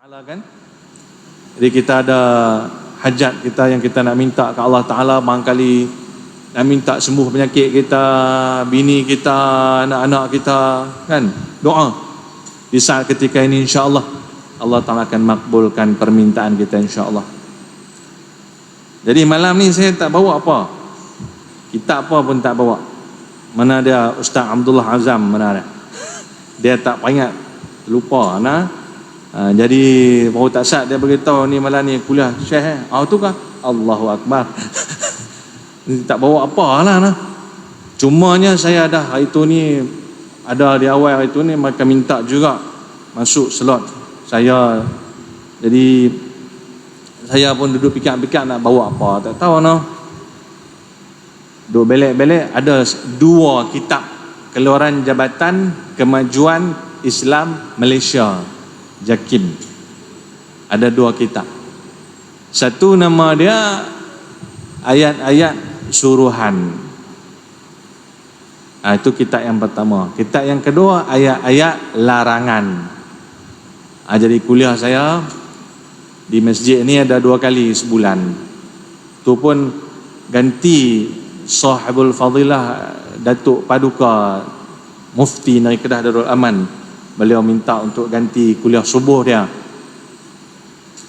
Ta'ala kan. Jadi kita ada hajat kita yang kita nak minta ke Allah Ta'ala, barangkali nak minta sembuh penyakit kita, bini kita, anak-anak kita kan, doa di saat ketika ini insya-Allah Allah Ta'ala akan makbulkan permintaan kita insya-Allah. Jadi malam ni saya tak bawa apa, kitab apa pun tak bawa. Mana dia Ustaz Abdullah Azam, mana dia tak peringat, lupa nah. Jadi baru tak sat dia beritahu ni malam ni kuliah Syekh tu kah? Allahu Akbar. Tak bawa apa lah nah. Cumanya saya dah hari tu ni, ada di awal hari tu ni mereka minta juga masuk slot saya. Jadi saya pun duduk fikir-fikir nak bawa apa, tak tahu noh. Duk belek-belek ada 2 kitab keluaran Jabatan Kemajuan Islam Malaysia, JAKIM. Ada 2 kitab. Satu nama dia ayat-ayat suruhan. Itu kitab yang pertama. Kitab yang kedua ayat-ayat larangan. Jadi kuliah saya di masjid ni ada 2 kali sebulan. Tu pun ganti Sahibul Fadilah Datuk Paduka Mufti Negeri Kedah Darul Aman. Beliau minta untuk ganti kuliah subuh dia.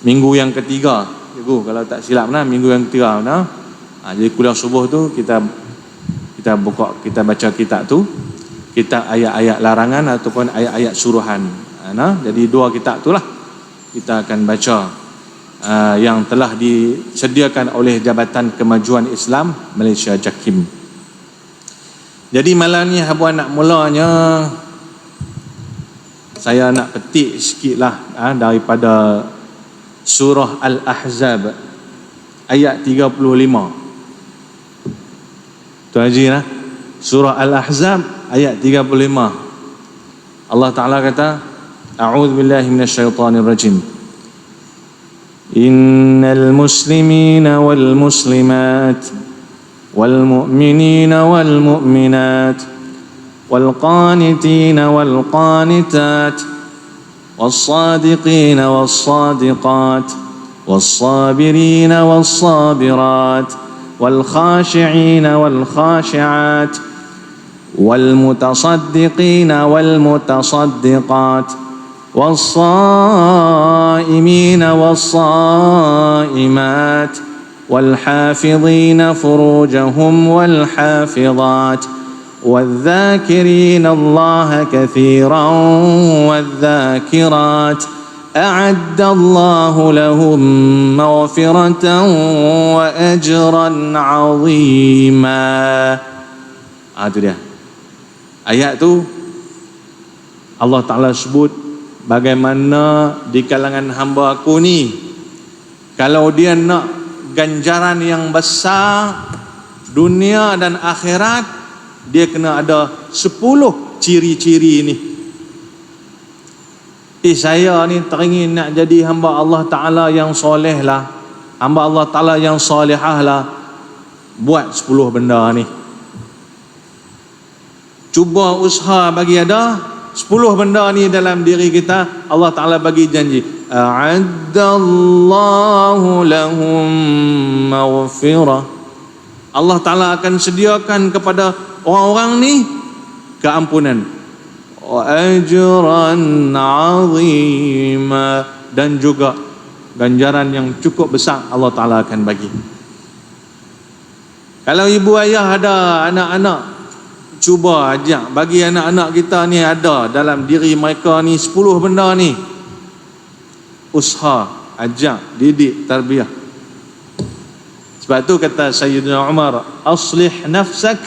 Minggu yang ketiga, cikgu kalau tak silap nah, minggu yang ketiga nah. Jadi kuliah subuh tu kita baca kitab tu, kitab ayat-ayat larangan ataupun ayat-ayat suruhan. Nah, jadi 2 kitab itulah kita akan baca yang telah disediakan oleh Jabatan Kemajuan Islam Malaysia, JAKIM. Jadi malam ni habuan nak mulanya, saya nak petik sikitlah daripada surah Al-Ahzab ayat 35. Tu Haji nah. Surah Al-Ahzab ayat 35. Allah Ta'ala kata, A'udzu billahi minasyaitonir rajim. Innal muslimina wal muslimat wal mu'minina wal mu'minat والقانتين والقانتات والصادقين والصادقات والصابرين والصابرات والخاشعين والخاشعات والمتصدقين والمتصدقات والصائمين والصائمات والحافظين فروجهم والحافظات والذاكرين الله كثيرا والذاكرات أعد الله لهم مغفرة وأجرا عظيما. Itu dia. Ayat tu Allah Ta'ala sebut bagaimana di kalangan hamba aku ni, kalau dia nak ganjaran yang besar dunia dan akhirat, dia kena ada 10 ciri-ciri ni. Saya ni teringin nak jadi hamba Allah Ta'ala yang soleh lah, hamba Allah Ta'ala yang solehah lah. Buat 10 benda ni. Cuba usaha bagi ada 10 benda ni dalam diri kita. Allah Ta'ala bagi janji, a'addallahu lahum maghfirah. Allah Ta'ala akan sediakan kepada orang-orang ni keampunan, wa ajran 'azima, dan juga ganjaran yang cukup besar Allah Ta'ala akan bagi. Kalau ibu ayah ada anak-anak, cuba ajak bagi anak-anak kita ni ada dalam diri mereka ni 10 benda ni. Usaha, ajak, didik, tarbiyah. Sebab tu kata Sayyidina Umar, aslih nafsak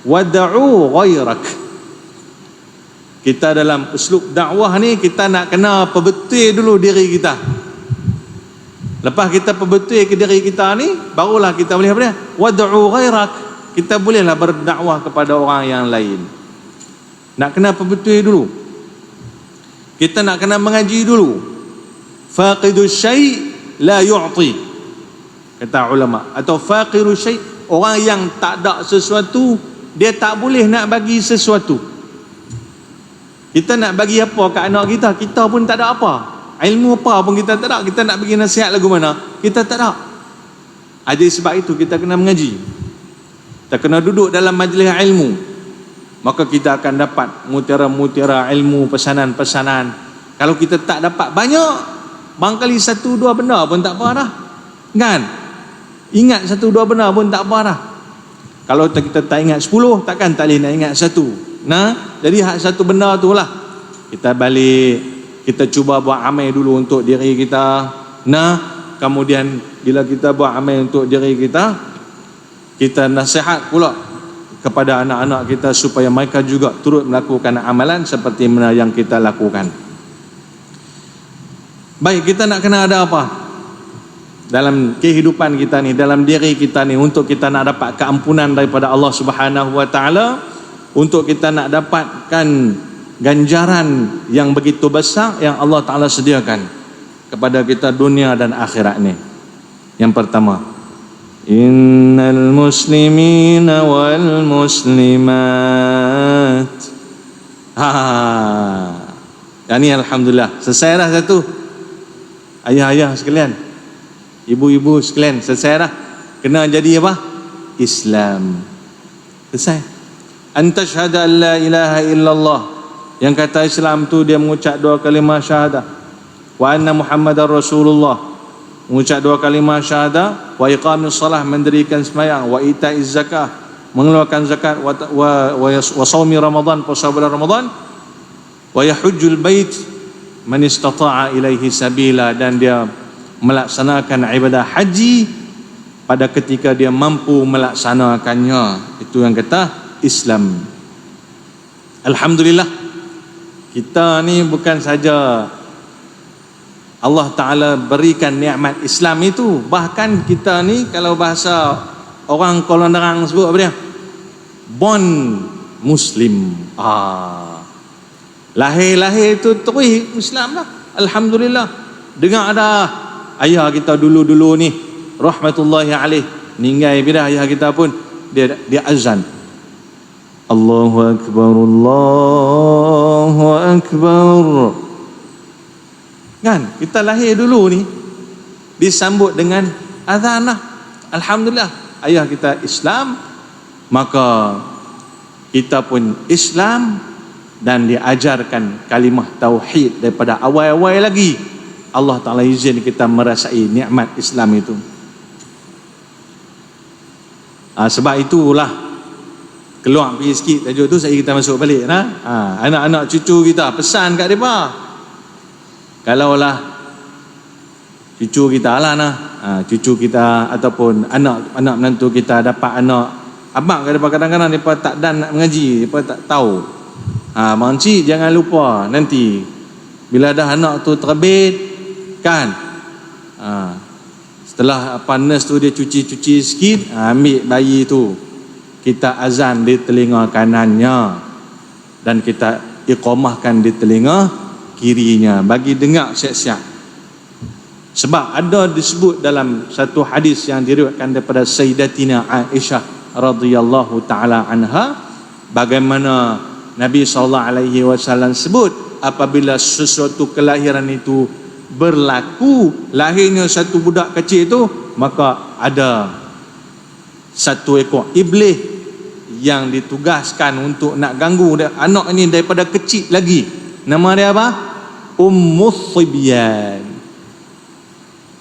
wad'u ghairak. Kita dalam uslub dakwah ni, kita nak kena perbetul dulu diri kita. Lepas kita perbetul ke diri kita ni, barulah kita boleh apa dia? Wad'u ghairak. Kita bolehlah berdakwah kepada orang yang lain. Nak kena perbetul dulu. Kita nak kena mengaji dulu. Faqidu syai' la yu'ti, kata ulama. Atau faqiru syai', orang yang tak ada sesuatu, dia tak boleh nak bagi sesuatu. Kita nak bagi apa kat anak kita, kita pun tak ada apa. Ilmu apa pun kita tak ada. Kita nak bagi nasihat lagu mana, kita tak ada. Jadi sebab itu kita kena mengaji, kita kena duduk dalam majlis ilmu, maka kita akan dapat mutiara-mutiara ilmu, pesanan-pesanan. Kalau kita tak dapat banyak, barangkali satu dua benda pun tak apa dah, kan? Ingat satu dua benda pun tak apa dah. Kalau kita tak ingat 10, takkan tak boleh nak ingat satu. Nah, jadi hak satu benda tu lah kita balik, kita cuba buat amal dulu untuk diri kita. Nah, kemudian bila kita buat amal untuk diri kita, kita nasihat pula kepada anak-anak kita supaya mereka juga turut melakukan amalan seperti mana yang kita lakukan. Baik, kita nak kena ada apa dalam kehidupan kita ni, dalam diri kita ni, untuk kita nak dapat keampunan daripada Allah Subhanahu wa taala, untuk kita nak dapatkan ganjaran yang begitu besar yang Allah Taala sediakan kepada kita dunia dan akhirat ni. Yang pertama, innal muslimina wal muslimat. Yang ni alhamdulillah selesai dah satu. Ayah-ayah sekalian, ibu-ibu sekalian, selesai dah. Kena jadi apa? Islam. Selesai. Anta syahada an la ilaha illallah. Yang kata Islam tu dia mengucap dua kalimah syahadah. Wa anna Muhammadar Rasulullah. Mengucap dua kalimah syahadah. Wa iqamis salah, mendirikan sembahyang. Wa ita'iz zakah, mengeluarkan zakat. Wa sawmi Ramadan, puasa bulan Ramadan. Wa yahujjul bait man istata'a ilaihi sabila, dan dia melaksanakan ibadah haji pada ketika dia mampu melaksanakannya. Itu yang kata Islam. Alhamdulillah, kita ni bukan saja Allah Ta'ala berikan nikmat Islam itu, bahkan kita ni kalau bahasa orang Kuala Nerang sebut apa dia? Born Muslim. Lahir-lahir itu terus Islam lah. Alhamdulillah. Dengar ada ayah kita dulu-dulu ni rahmatullahi alaih, ninggai bila ayah kita pun dia azan, Allahu Akbar, Allahu Akbar. Kan kita lahir dulu ni disambut dengan azan lah. Alhamdulillah, ayah kita Islam, maka kita pun Islam, dan diajarkan kalimah tauhid daripada awal-awal lagi. Allah Ta'ala izin kita merasai nikmat Islam itu. Sebab itulah keluar pergi sikit tajuk tu, saya kita masuk balik nah. Anak-anak cucu kita pesan kat mereka, kalaulah cucu kita lah nah, cucu kita ataupun anak menantu kita dapat anak abang, kadang-kadang mereka tak dan nak mengaji, mereka tak tahu. Makcik jangan lupa nanti bila dah anak tu terbit kan, setelah panas tu dia cuci-cuci sikit, ambil bayi tu, kita azan di telinga kanannya dan kita iqamahkan di telinga kirinya, bagi dengar siap-siap. Sebab ada disebut dalam satu hadis yang diriwayatkan daripada Sayyidatina Aisyah radhiyallahu taala anha, bagaimana Nabi SAW sebut apabila sesuatu kelahiran itu berlaku, lahirnya satu budak kecil itu, maka ada satu ekor iblis yang ditugaskan untuk nak ganggu anak ini daripada kecil lagi. Nama dia apa? Ummus Sibyan.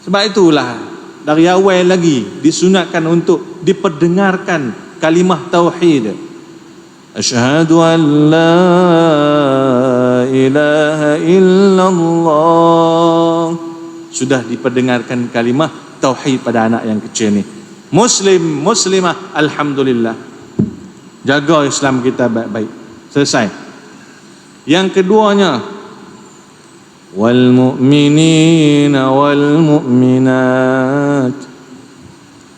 Sebab itulah dari awal lagi disunatkan untuk diperdengarkan kalimah tauhid. Asyhadu an la ilaha illallah. Sudah diperdengarkan kalimah tauhid pada anak yang kecil ni. Muslim, muslimah, alhamdulillah. Jaga Islam kita baik-baik. Selesai. Yang keduanya, wal mu'minina wal mu'minat.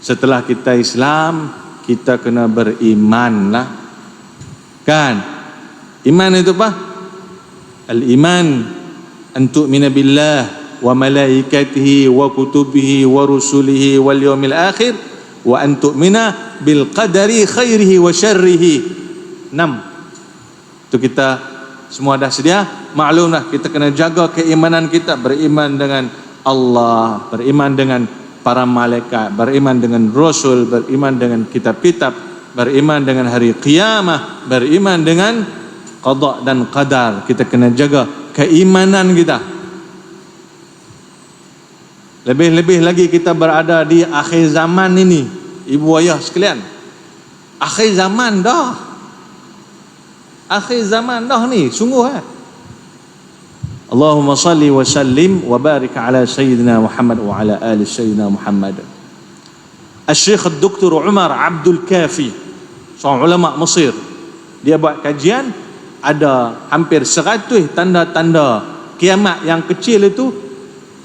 Setelah kita Islam, kita kena beriman lah. Kan? Iman itu apa? Al-iman an tu'mina billah wa malaikatihi wa kutubihi wa rusulihi wal yawmil akhir wa an tu'mina bil qadari khairihi wa syarrihi. 6. Itu kita semua dah sedia. maklumlah kita kena jaga keimanan kita, beriman dengan Allah, beriman dengan para malaikat, beriman dengan Rasul, beriman dengan kitab-kitab, beriman dengan hari kiamah, beriman dengan qada dan qadar. Kita kena jaga keimanan kita. Lebih-lebih lagi kita berada di akhir zaman ini, ibu ayah sekalian. Akhir zaman dah. Akhir zaman dah ni, sungguh Allahumma salli wa sallim wa barik ala sayyidina Muhammad wa ala ali sayyidina Muhammad. Al-Syekh Dr. Umar Abdul Kafi, seorang ulama Mesir, dia buat kajian, ada hampir 100 tanda-tanda kiamat yang kecil itu,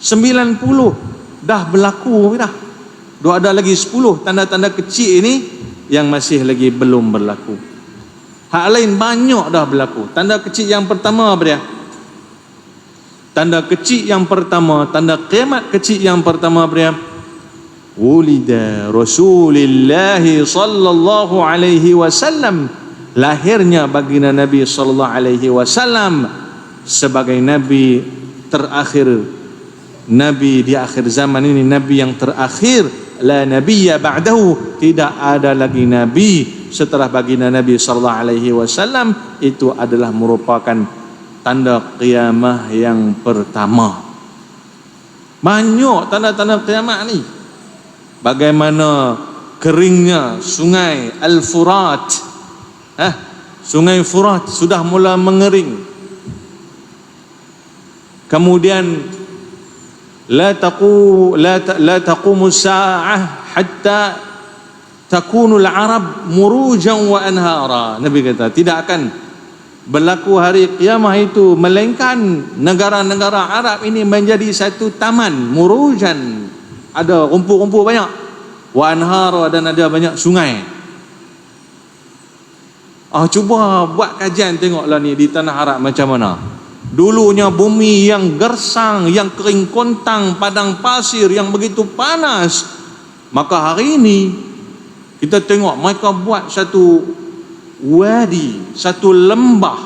90 dah berlaku dah. Ada lagi 10 tanda-tanda kecil ini yang masih lagi belum berlaku. Hak lain banyak dah berlaku. Tanda kecil yang pertama apa dia? Tanda kecil yang pertama, tanda kiamat kecil yang pertama apa dia? Wulida Rasulullah sallallahu alaihi wasallam, lahirnya baginda Nabi sallallahu alaihi wasallam sebagai nabi terakhir, nabi di akhir zaman ini, nabi yang terakhir. La nabiyya ba'dahu, tidak ada lagi nabi setelah baginda Nabi sallallahu alaihi wasallam. Itu adalah merupakan tanda kiamat yang pertama. Banyak tanda-tanda kiamat ni. Bagaimana keringnya sungai Al-Furat, sungai Furat sudah mula mengering. Kemudian la taqumu sa'ah hatta takunu al-arab murujan wa anhara. Nabi kata tidak akan berlaku hari kiamat itu melainkan negara-negara Arab ini menjadi satu taman, murujan, ada rumput-rumput banyak, wa anhara, dan ada banyak sungai. Cuba buat kajian tengoklah ni di tanah Arab macam mana. Dulunya bumi yang gersang, yang kering kontang, padang pasir yang begitu panas. Maka hari ini kita tengok mereka buat satu wadi, satu lembah,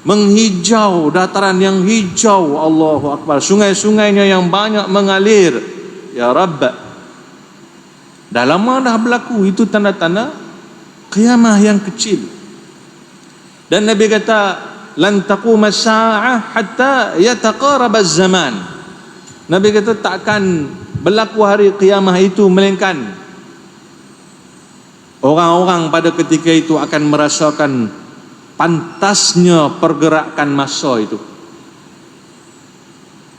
menghijau, dataran yang hijau. Allahu Akbar. Sungai-sungainya yang banyak mengalir. Ya Rabb, dah lama dah berlaku. Itu tanda-tanda kiamat yang kecil. Dan Nabi kata lan taquma as-sa'ah hatta yataqaraba az-zaman. Nabi kata takkan berlaku hari kiamat itu melainkan orang-orang pada ketika itu akan merasakan pantasnya pergerakan masa itu.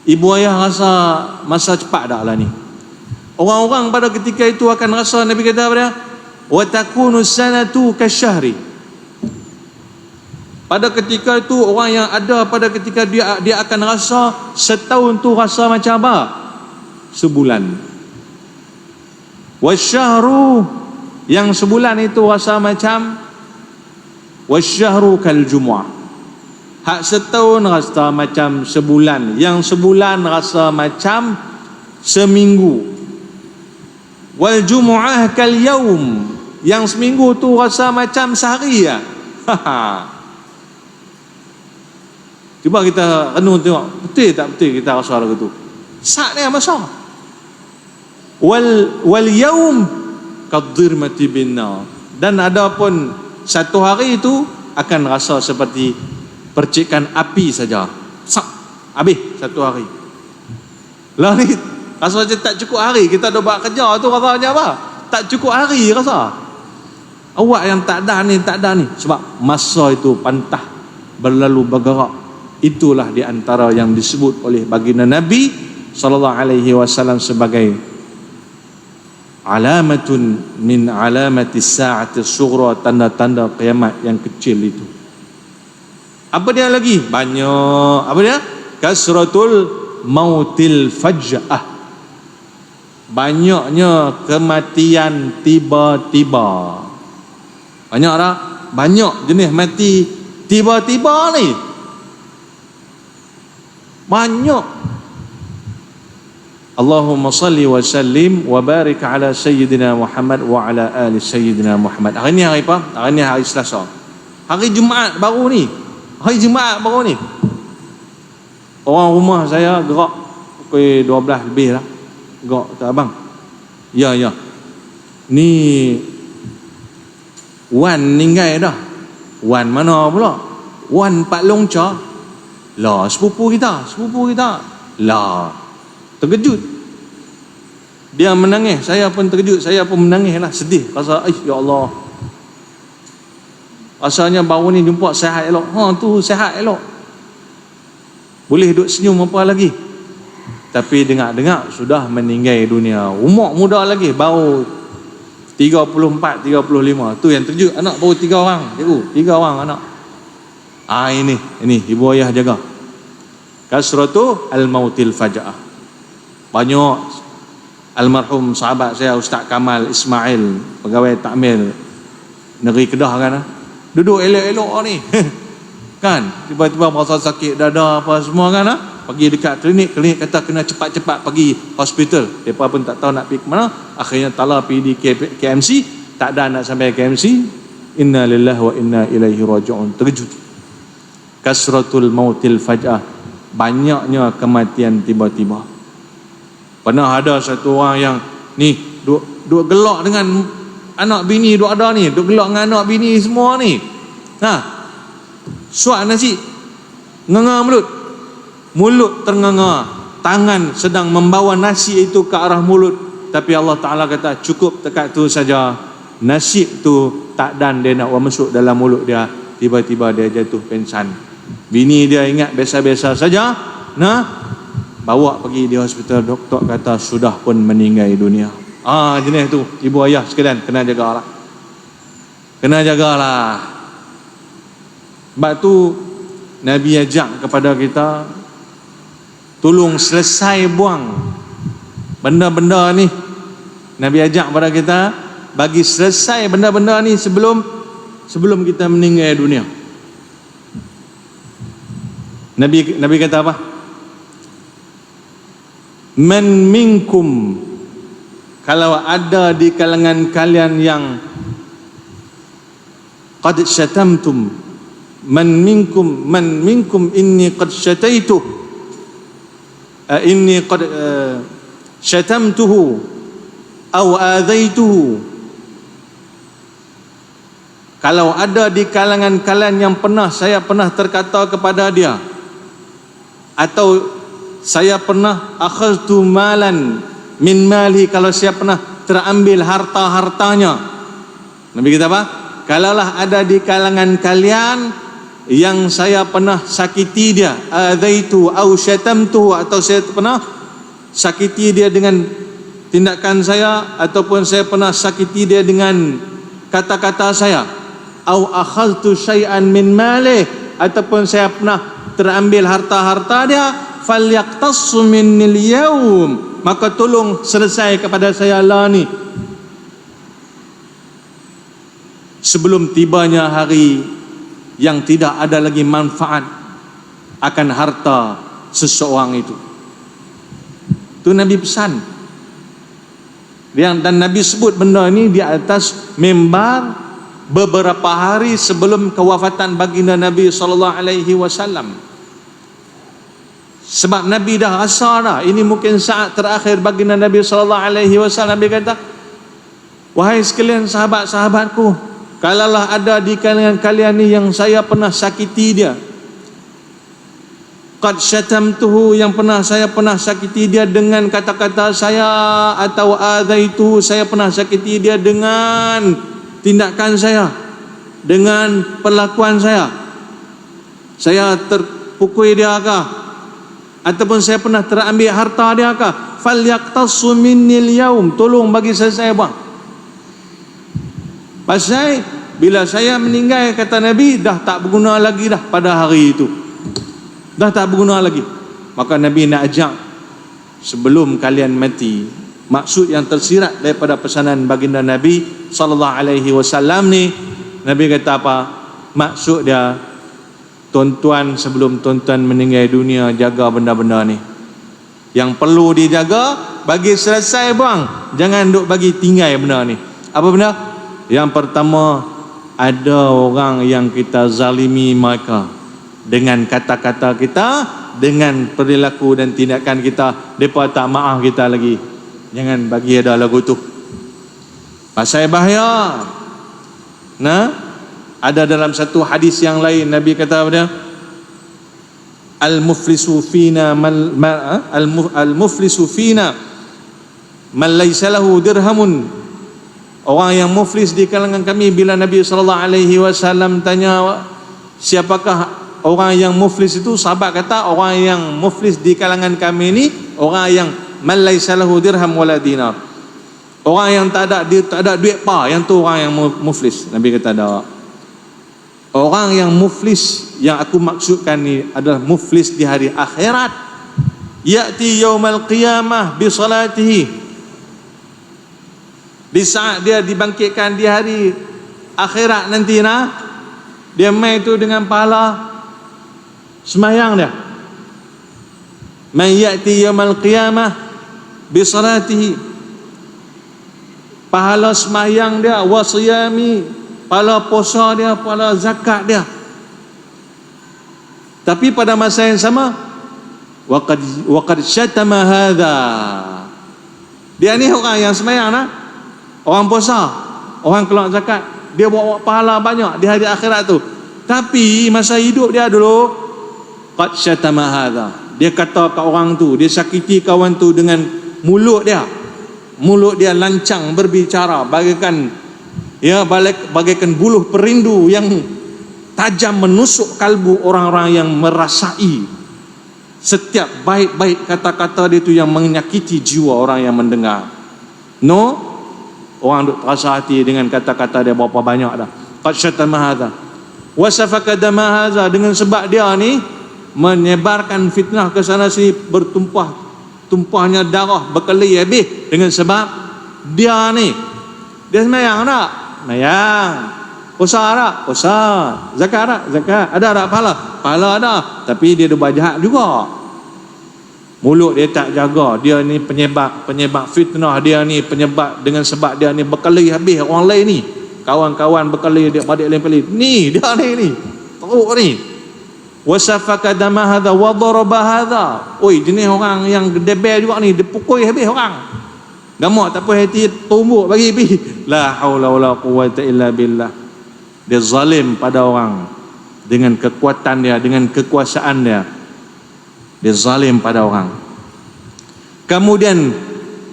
Ibu ayah rasa masa cepat dah lah ni. Orang-orang pada ketika itu akan rasa, Nabi kata apa dia? Wa takunu sanatu kasyahri. Pada ketika itu orang yang ada pada ketika dia akan rasa setahun tu rasa macam apa? Sebulan. Wasyahru, yang sebulan itu rasa macam wasyahru kal jumu'ah. Hak setahun rasa macam sebulan, yang sebulan rasa macam seminggu. Wal jumu'ah kal yaum, yang seminggu tu rasa macam sehari ya. Cuba kita renung tengok, betul tak betul kita rasa lagu tu? Sak ni masa. Wal yaum kadhirmati bin nar. Dan adapun satu hari itu akan rasa seperti percikan api saja. Sak, habis satu hari. Lah ni rasa je tak cukup hari kita dah buat kerja tu, rasanya apa? Tak cukup hari rasa. Awak yang tak ada ni sebab masa itu pantah berlalu bergerak. Itulah di antara yang disebut oleh baginda Nabi sallallahu alaihi wasallam sebagai alamatun min alamati sa'ati sughra, tanda-tanda kiamat yang kecil itu. Apa dia lagi? Banyak. Apa dia? Kasratul mautil faj'ah. Banyaknya kematian tiba-tiba. Banyak tak? Banyak jenis mati tiba-tiba ni. Banyak. Allahumma salli wa sallim wa barik ala sayyidina Muhammad wa ala ali sayyidina Muhammad. Hari ni hari apa? Hari ni hari Selasa. Hari Jumaat baru ni. Hari Jumaat baru ni. Orang rumah saya gerak pukul 12 lebih lah. Gerak kata abang. Ya. Ni Wan ninggal dah. Wan mana pula? Wan Pak Longca. Lah sepupu kita. Lah terkejut. Dia menangis, saya pun terkejut, saya pun menangis lah, sedih. Rasa, ya Allah. Rasanya baru ni jumpa sihat elok. Tu sihat elok. Boleh duduk senyum apa lagi. Tapi dengar-dengar sudah meninggal dunia. Umur muda lagi, baru 34, 35. Tu yang terkejut, anak baru 3 orang. Cikgu, 3 orang anak. Ini ibu ayah jaga. Kasratu al-mautil faja'ah. Banyak almarhum sahabat saya Ustaz Kamal Ismail, pegawai takmir negeri Kedah kan, duduk elok-elok ni kan, tiba-tiba merasa sakit dada apa semua kan, pergi dekat klinik kata kena cepat-cepat pergi hospital. Mereka pun tak tahu nak pergi ke mana. Akhirnya tala pergi di KMC, tak ada nak sampai KMC. Inna lillahi wa inna ilaihi raji'un. Terkejut. Kasratul mautil faj'ah, banyaknya kematian tiba-tiba. Pernah ada satu orang yang ni duk gelak dengan anak bini, duk ada ni, duk gelak dengan anak bini semua ni. Suap nasi, nganga mulut ternganga, tangan sedang membawa nasi itu ke arah mulut, tapi Allah Ta'ala kata cukup dekat tu saja. Nasi tu tak dan dia nak masuk dalam mulut dia, tiba-tiba dia jatuh pingsan. Bini dia ingat biasa-biasa saja, bawa pergi di hospital, doktor kata sudah pun meninggal dunia. Jenis tu ibu ayah sekalian, kena jagalah. Sebab tu Nabi ajak kepada kita, tolong selesai buang benda-benda ni. Nabi ajak kepada kita bagi selesai benda-benda ni sebelum kita meninggal dunia. Nabi kata apa? Man minkum, kalau ada di kalangan kalian yang qad syatamtum, man minkum inni qad syataitu, inni qad syatamtuhu aw adaituhu. Kalau ada di kalangan kalian yang saya pernah terkata kepada dia, atau saya pernah akhadtu malan min mali, kalau saya pernah terambil harta-hartanya. Nabi kata apa? Kalaulah ada di kalangan kalian yang saya pernah sakiti dia, adaitu au syatamtu, atau saya pernah sakiti dia dengan tindakan saya, ataupun saya pernah sakiti dia dengan kata-kata saya, au akhadtu syai'an min mali, ataupun saya pernah terambil harta-harta dia, falyaqtassu minnil yaum, maka tolong selesai kepada saya lah ni, sebelum tibanya hari yang tidak ada lagi manfaat akan harta seseorang itu. Itu Nabi pesan. Dan Nabi sebut benda ini di atas mimbar beberapa hari sebelum kewafatan baginda Nabi SAW. Sebab Nabi dah rasa dah ini mungkin saat terakhir baginda Nabi SAW. Nabi kata, wahai sekalian sahabat-sahabatku, kalaulah ada di kalangan kalian ni yang saya pernah sakiti dia, qad syatamtuhu, yang saya pernah sakiti dia dengan kata-kata saya, atau adaitu, saya pernah sakiti dia dengan tindakan saya, dengan perlakuan saya terpukul dia kah, ataupun saya pernah terambil harta dia kah, falyaqtassu minnil yaum, tolong bagi saya buang. Pasal bila saya meninggal, kata Nabi, dah tak berguna lagi dah pada hari itu, dah tak berguna lagi. Maka Nabi nak ajak sebelum kalian mati. Maksud yang tersirat daripada pesanan baginda Nabi SAW ni, Nabi kata apa? Maksud dia, tuan-tuan sebelum tuan-tuan meninggal dunia, jaga benda-benda ni. Yang perlu dijaga, bagi selesai bang, jangan duk bagi tinggal benda ni. Apa benda? Yang pertama, ada orang yang kita zalimi mereka dengan kata-kata kita, dengan perilaku dan tindakan kita, mereka tak maaf kita lagi. Jangan bagi ada lagu tu. Pasal bahaya. Nah, ada dalam satu hadis yang lain Nabi kata pada al-muflisu fina al-muflisu fina man laysa lahu dirhamun. Orang yang muflis di kalangan kami, bila Nabi sallallahu alaihi wasallam tanya siapakah orang yang muflis itu, sahabat kata orang yang muflis di kalangan kami ni orang yang man laysa lahu dirham wala dinar. Orang yang tak ada duit pa, yang tu orang yang muflis. Nabi kata ada. Orang yang muflis yang aku maksudkan ni adalah muflis di hari akhirat. Ya'ti yaumal qiyamah bi salatihi. Di saat dia dibangkitkan di hari akhirat nanti dia mai tu dengan pahala semayang dia. Man ya'ti yaumal qiyamah bi salatihi, pahala semayang dia, wa siyami, pahala puasa dia, pahala zakat dia. Tapi pada masa yang sama waqad syatama hadha, dia ni orang yang semayang orang puasa, orang keluar zakat, dia bawa pahala banyak di hari akhirat tu. Tapi masa hidup dia dulu qad syatama hadha, dia kata kat orang tu, dia sakiti kawan tu dengan mulut dia. Mulut dia lancang berbicara bagaikan bagaikan buluh perindu yang tajam menusuk kalbu orang-orang yang merasai. Setiap baik-baik kata-kata dia tu yang menyakiti jiwa orang yang mendengar. Orang duk terasa hati dengan kata-kata dia berapa banyak dah. Qad syatama hadha wa safaka dama hadha, dengan sebab dia ni menyebarkan fitnah ke sana sini, tumpahnya darah berkali habis dengan sebab dia ni. Dia semayang tak? Semayang. Puasa tak? Puasa. Zakat tak? Zakat. Ada tak pahala? Pahala ada. Tapi dia buat jahat juga. Mulut dia tak jaga, dia ni penyebab fitnah, dia ni penyebab, dengan sebab dia ni berkali habis orang lain ni, kawan-kawan berkali dia pada lain-lain ni, dia ni teruk ni. Wasafaka dama hadha wa daraba hadha, oi jenis orang yang debel juga ni, dia pukul habis orang. Gamak tak apa hati tumbuk bagi pi. La haula wala quwwata illa billah. Dia zalim pada orang dengan kekuatan dia, dengan kekuasaan dia. Dia zalim pada orang. Kemudian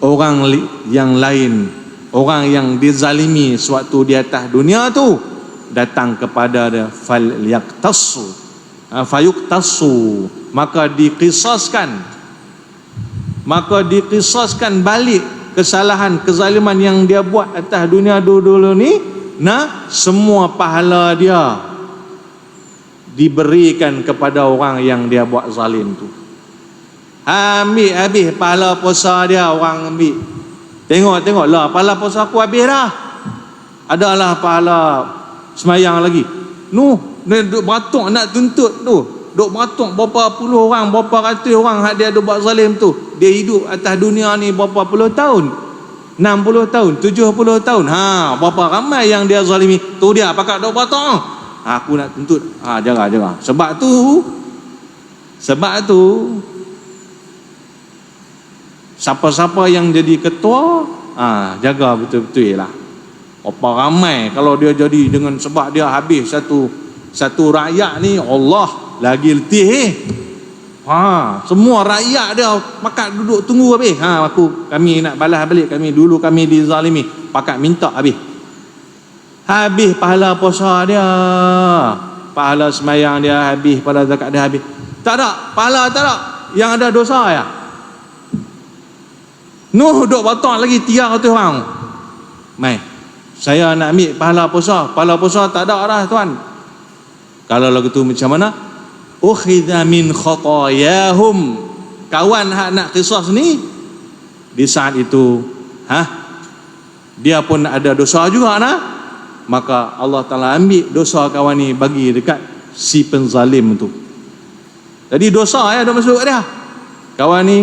orang yang lain, orang yang dizalimi sewaktu di atas dunia tu, datang kepada dia, fal yaqtasu fayuqtasu, maka dikisaskan balik kesalahan kezaliman yang dia buat atas dunia dulu ni. Semua pahala dia diberikan kepada orang yang dia buat zalim tu. Ambil habis pahala puasa dia, orang ambil. Tengok lah, pahala puasa aku habis dah. Adalah pahala semayang lagi. Dia duk beratuk nak tuntut tu. Duk beratuk berapa puluh orang, berapa ratus orang hak dia duk buat zalim tu. Dia hidup atas dunia ni berapa puluh tahun? 60 tahun, 70 tahun. Berapa ramai yang dia zalimi. Tu dia pakak duk beratuk. Aku nak tuntut. Jaga. Sebab tu siapa-siapa yang jadi ketua, jaga betul-betul lah. Apa ramai kalau dia jadi, dengan sebab dia habis satu rakyat ni, Allah lagi letih. Semua rakyat dia pakat duduk tunggu habis. Kami nak balas balik, kami dizalimi, pakat minta habis. Habis pahala puasa dia, pahala semayang dia habis, pahala zakat dia habis. Tak ada, pahala tak ada. Yang ada dosa ya. Duk batok lagi 300 orang. Mai, saya nak ambil pahala puasa tak ada dah tuan. Kalau lagu tu macam mana? Ukhidha min khatayahum. Kawan hak nak qisas ni, di saat itu dia pun ada dosa juga maka Allah Ta'ala ambil dosa kawan ni bagi dekat si penzalim tu. Jadi dosa dia masuk dia. Kawan ni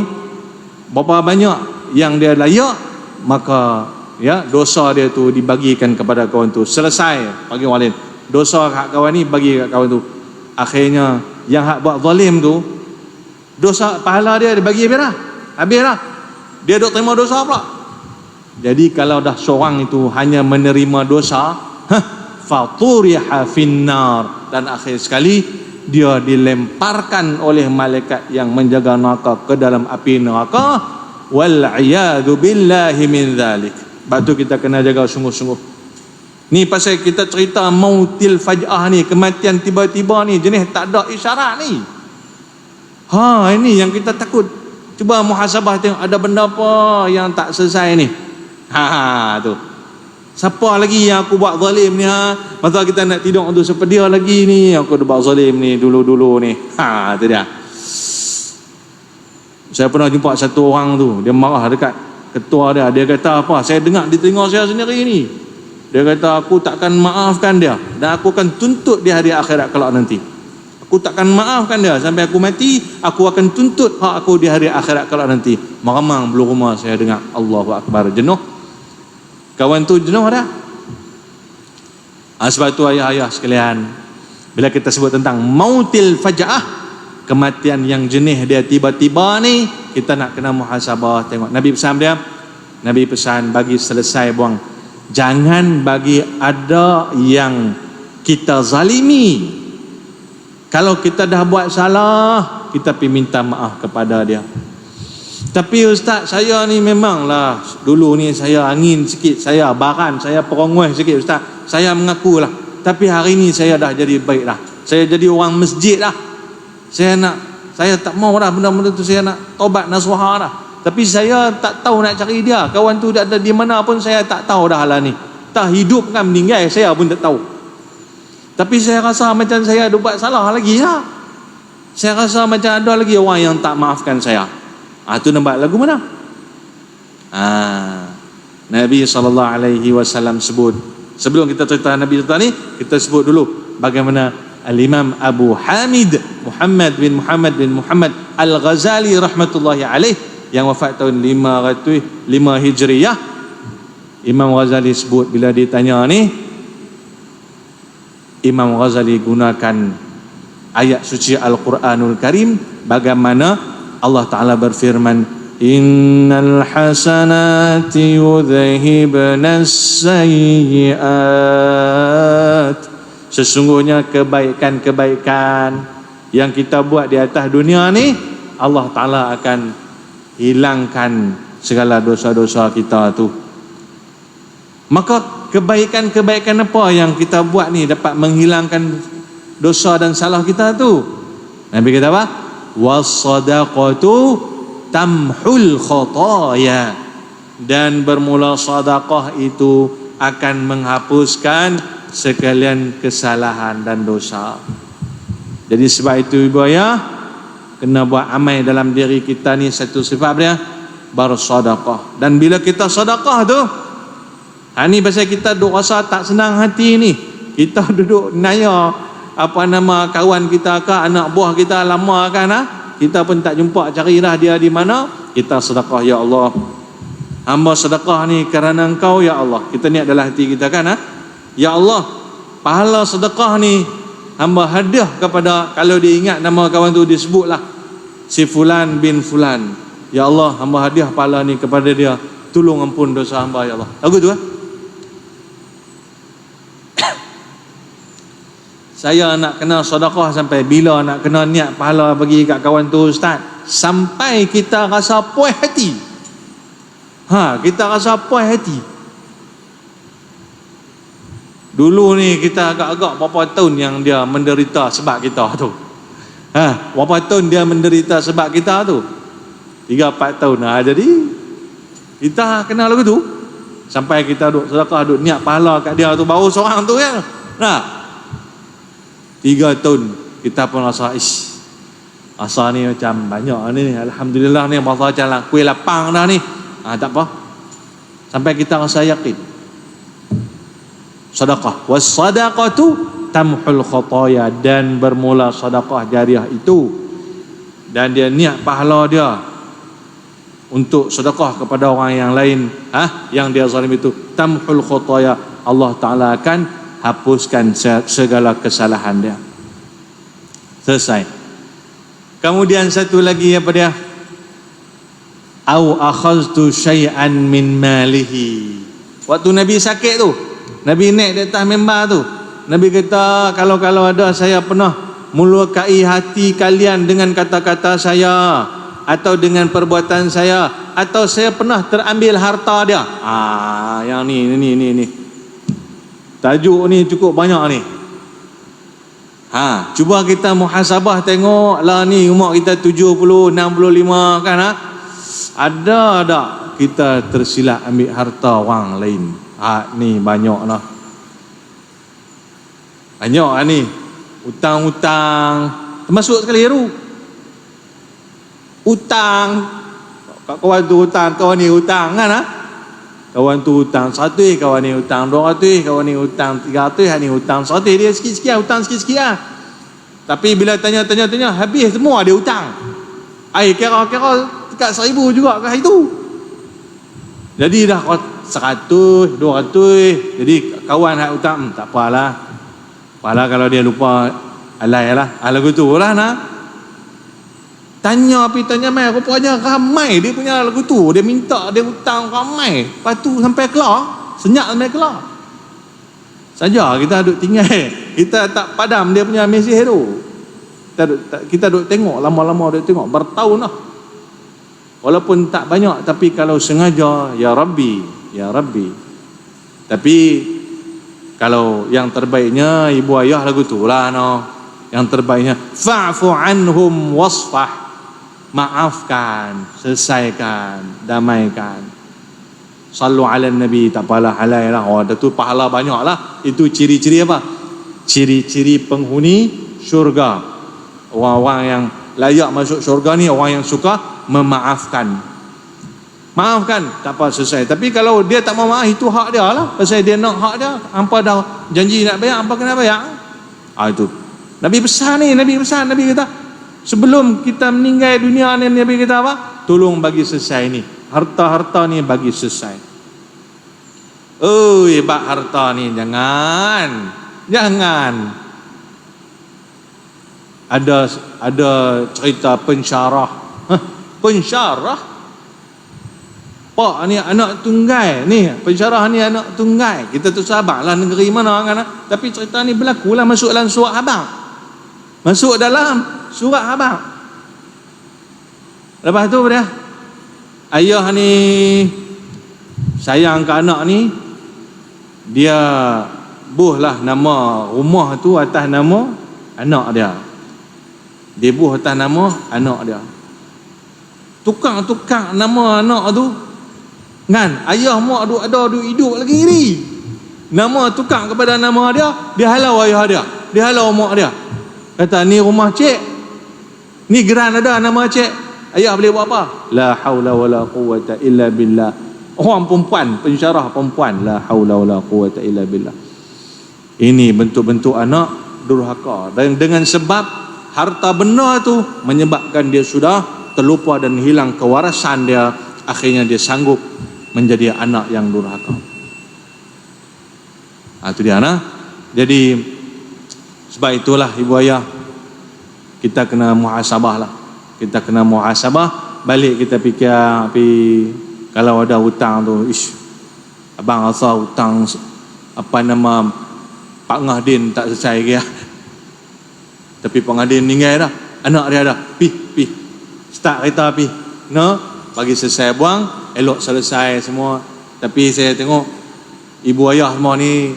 berapa banyak yang dia layak, maka ya, dosa dia tu dibagikan kepada kawan tu, selesai bagi orang lain. Dosa hak kawan ni bagi kat kawan tu. Akhirnya yang hak buat zalim tu, dosa pahala dia dibagi habis dah. Dia duk terima dosa pula. Jadi kalau dah seorang itu hanya menerima dosa, faturiha finnar, dan akhir sekali dia dilemparkan oleh malaikat yang menjaga neraka ke dalam api neraka. Wal iyadu billahi min dzalik. Sebab tu kita kena jaga sungguh-sungguh. Ni pasal kita cerita mautil faj'ah ni, kematian tiba-tiba ni, jenis tak ada isyarat ni. Ini yang kita takut. Cuba muhasabah tengok ada benda apa yang tak selesai ni. Tu. Siapa lagi yang aku buat zalim ni? Masa kita nak tidur tu, siapa dia lagi ni aku dah buat zalim ni dulu-dulu ni. Tu dia. Saya pernah jumpa satu orang tu, dia marah dekat ketua dia. Dia kata apa? Saya dengar di telinga saya sendiri ni. Dia kata aku takkan maafkan dia, dan aku akan tuntut di hari akhirat kelak nanti. Aku takkan maafkan dia sampai aku mati. Aku akan tuntut hak aku di hari akhirat kelak nanti. Meremang bulu rumah saya dengar. Allahu Akbar. Jenuh. Kawan tu jenuh dah. Sebab tu ayah-ayah sekalian, bila kita sebut tentang mautil faja'ah, kematian yang jenis dia tiba-tiba ni, kita nak kena muhasabah. Tengok Nabi pesan dia, Nabi pesan bagi selesai buang, jangan bagi ada yang kita zalimi. Kalau kita dah buat salah, kita pergi minta maaf kepada dia. Tapi ustaz, saya ni memanglah dulu ni saya angin sikit, saya baran, saya perongoi sikit ustaz. Saya mengakulah. Tapi hari ni saya dah jadi baik dah. Saya jadi orang masjid dah. Saya tak mau dah benda-benda tu, saya nak taubat nasuha dah. Tapi saya tak tahu nak cari dia. Kawan tu ada di mana pun saya tak tahu dah lah ni. Tak hidup kan meninggal saya pun tak tahu. Tapi saya rasa macam saya ada buat salah lagi lah. Saya rasa macam ada lagi orang yang tak maafkan saya. Tu nampak lagu mana? Nabi SAW sebut. Sebelum kita cerita Nabi SAW ni, kita sebut dulu bagaimana Al-Imam Abu Hamid Muhammad bin Muhammad Al-Ghazali rahmatullahi alaih, yang wafat tahun 505 Hijriyah. Imam Ghazali sebut, bila ditanya ni, Imam Ghazali gunakan ayat suci Al-Quranul Karim, bagaimana Allah Ta'ala berfirman, innal hasanati yudhhibnas sayyiat. Sesungguhnya kebaikan-kebaikan yang kita buat di atas dunia ni, Allah Ta'ala akan hilangkan segala dosa-dosa kita tu. Maka kebaikan-kebaikan apa yang kita buat ni dapat menghilangkan dosa dan salah kita tu? Nabi kata apa? Was-sadaqatu tamhul khataya. Dan bermula sedekah itu akan menghapuskan sekalian kesalahan dan dosa. Jadi sebab itu ibu ayah, kena buat amal dalam diri kita ni, satu sifat dia bersedekah. Dan bila kita sedekah tu, ni pasal kita duk rasa tak senang hati ni, kita duduk naya kawan kita ke anak buah kita lama kan, kita pun tak jumpa, carilah dia di mana. Kita sedekah, ya Allah, hamba sedekah ni kerana Engkau ya Allah. Kita niat dalam hati kita kan, ya Allah, pahala sedekah ni hamba hadiah kepada, kalau dia ingat nama kawan tu disebutlah si fulan bin fulan. Ya Allah, hamba hadiah pahala ni kepada dia, tolong ampun dosa hamba ya Allah. Lagu tu Saya nak kena sedekah sampai bila nak kena niat pahala bagi kat kawan tu ustaz? Sampai kita rasa puas hati. Kita rasa puas hati. Dulu ni kita agak-agak berapa tahun yang dia menderita sebab kita tu. Berapa tahun dia menderita sebab kita tu? 3-4 tahun. Jadi kita kenal lagu tu. Sampai kita duk sedekah, duk niat pahala kat dia tu, baru seorang tu kan. 3 tahun kita pun rasa asa ni macam banyak ni, alhamdulillah ni Allah jalan kuih lapang dah ni. Tak apa, sampai kita rasa yakin sedekah, was sadaqatu tamhul khataya, dan bermula sedekah jariah itu, dan dia niat pahala dia untuk sedekah kepada orang yang lain, yang dia zalim itu, tamhul khotaya, Allah Ta'ala akan hapuskan segala kesalahan dia. Selesai. Kemudian satu lagi apa dia? Au akhaztu syai'an min malihi. Waktu Nabi sakit tu, Nabi naik di atas mimbar tu, Nabi kata, kalau ada saya pernah melukai hati kalian dengan kata-kata saya, atau dengan perbuatan saya, atau saya pernah terambil harta dia. Yang ni. Tajuk ni cukup banyak ni. Cuba kita muhasabah tengok lah ni, umur kita 70, 65 kan, ada tak kita tersilap ambil harta orang lain? Ni banyak lah. Banyak lah ni. Hutang-hutang termasuk sekali tu. Hutang, kawan tu hutang, kawan ni hutang kan, kawan tu hutang 100, kawan ni hutang 200, kawan ni hutang 300, ni hutang 100, dia sikit-sikit hutang sikit-sikit lah. Tapi bila tanya habis semua dia hutang. Kira-kira dekat 1000 juga ke itu. Jadi dah 100, 200, jadi kawan hak hutang, tak apalah. Apalah kalau dia lupa, alai lah. Lagu tu lah nak. Tanya mai, rupanya ramai dia punya lagu tu. Dia minta, dia hutang ramai. Lepas tu sampai kelar, senyap sampai kelar. Saja kita duduk tinggal, kita tak padam dia punya mesej tu. Kita duduk tengok, lama-lama duduk tengok, bertahun lah. Walaupun tak banyak, tapi kalau sengaja, ya Rabbi. Tapi kalau yang terbaiknya, ibu ayah lagu tu lah no. Yang terbaiknya, fa'fu anhum wasfah. Maafkan, selesaikan, damaikan. Sallu ala Nabi, tak apalah halal lah. Ada tu pahala banyak lah. Itu ciri-ciri apa? Ciri-ciri penghuni syurga. Orang-orang yang layak masuk syurga ni, orang yang suka memaafkan. Maafkan, tak apa, selesai. Tapi kalau dia tak mau maaf, itu hak dia lah. Pasal dia nak hak dia, hampa dah janji nak bayar, hampa kena bayar. Itu Nabi pesan ni, Nabi kata, sebelum kita meninggal dunia ni, Nabi kata apa? Tolong bagi selesai ni. Harta-harta ni bagi selesai. Bak harta ni jangan. Ada cerita pensyarah. Pensyarah? Pak ni anak tunggal ni, pensyarah ni anak tunggal. Kita tu sahabat lah negeri mana kan. Tapi cerita ni berlaku lah, masuk dalam surat Habaq. Masuk dalam surat Habaq. Lepas tu dia, ayah ni sayang ke anak ni, dia buhlah nama rumah tu atas nama anak dia. Dia buh atas nama anak dia. Tukang nama anak tu kan, ayah mak ada hidup lagi ni. Nama tukang kepada nama dia, dia halau ayah dia, dia halau mak dia. Kata ni rumah cik, ni geran ada nama cik, ayah boleh buat apa? La haula wala quwata illa billah. Orang perempuan, pensyarah perempuan, la haula wala quwata illa billah. Ini bentuk-bentuk anak durhaka. Dan dengan sebab harta benda tu menyebabkan dia sudah terlupa dan hilang kewarasan dia, akhirnya dia sanggup menjadi anak yang durhaka. Itu dia nah. Jadi sebab itulah ibu ayah, kita kena muhasabah lah. Kita kena muhasabah, balik kita fikir, kalau ada hutang tu, abang rasa hutang apa nama Pak Ngahdin tak selesai ke ya? Tapi Pak Ngahdin meninggal dah, anak dia dah pi start kereta no, bagi selesai buang, elok selesai semua. Tapi saya tengok ibu ayah semua ni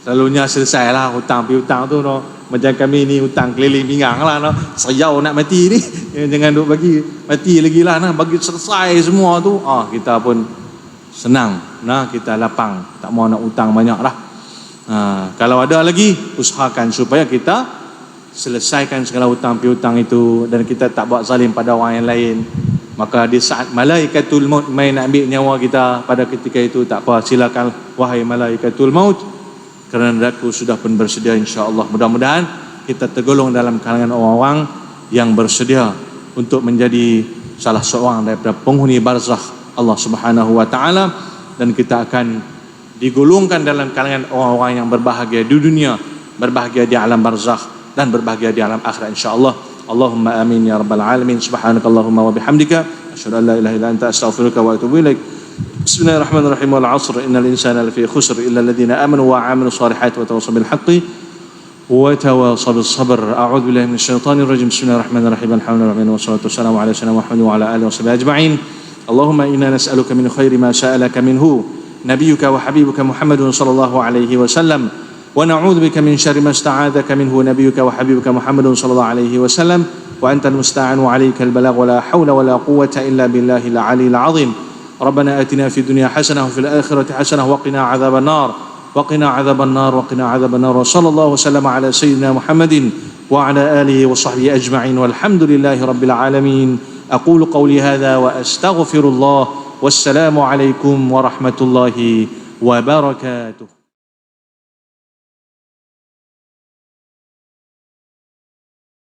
selalunya selesai lah hutang tu no. Macam kami ni hutang keliling pinggang lah no. Seriau nak mati ni jangan duk bagi mati lagi lah nah. Bagi selesai semua tu, kita pun senang nah, kita lapang, tak mau nak hutang banyak lah. Kalau ada lagi, usahakan supaya kita selesaikan segala hutang piutang itu, dan kita tak buat zalim pada orang yang lain. Maka di saat malaikatul maut main nak ambil nyawa kita, pada ketika itu tak apa, silakan wahai malaikatul maut, kerana aku sudah pun bersedia, insya-Allah. Mudah-mudahan kita tergolong dalam kalangan orang-orang yang bersedia untuk menjadi salah seorang daripada penghuni barzakh Allah Subhanahu wa taala, dan kita akan digolongkan dalam kalangan orang-orang yang berbahagia di dunia, berbahagia di alam barzakh, dan berbahagia di alam akhirat insyaallah. Allahumma amin ya rabbal alamin. Subhanakallahumma wa bihamdika asyhadu an la ilaha illa anta astaghfiruka wa atubu ilaik. Bismillahirrahmanirrahim. Wal 'asr innal insana lafi khusr illa alladhina amanu wa 'amilus solihati wa tawassaw bil haqqi wa tawassaw bis sabr. A'udzu billahi minasy syaithanir rajim. Bismillahirrahmanirrahim. Alhamdulillahi wassalatu wassalamu ala sayyidina Muhammad wa ala alihi washabihi ajma'in. Allahumma inna nas'aluka min khairi ma sa'alaka minhu nabiyyuka wa habibuka Muhammadun sallallahu alaihi wasallam, wa na'udzu bika min syarri ma ista'adzaka minhu nabiyyuka wa habibuka Muhammadun sallallahu alaihi wasallam, wa antal musta'an wa 'alaikal balagh wa la haula wa la quwwata illa billahil 'aliyyil 'azim. ربنا آتنا في الدنيا حسنة وفي الآخرة حسنة وقنا عذاب النار وقنا عذاب النار وقنا عذاب النار. وصلى الله وسلم على سيدنا محمد وعلى آله وصحبه أجمعين والحمد لله رب العالمين. أقول قولي هذا وأستغفر الله والسلام عليكم ورحمة الله وبركاته.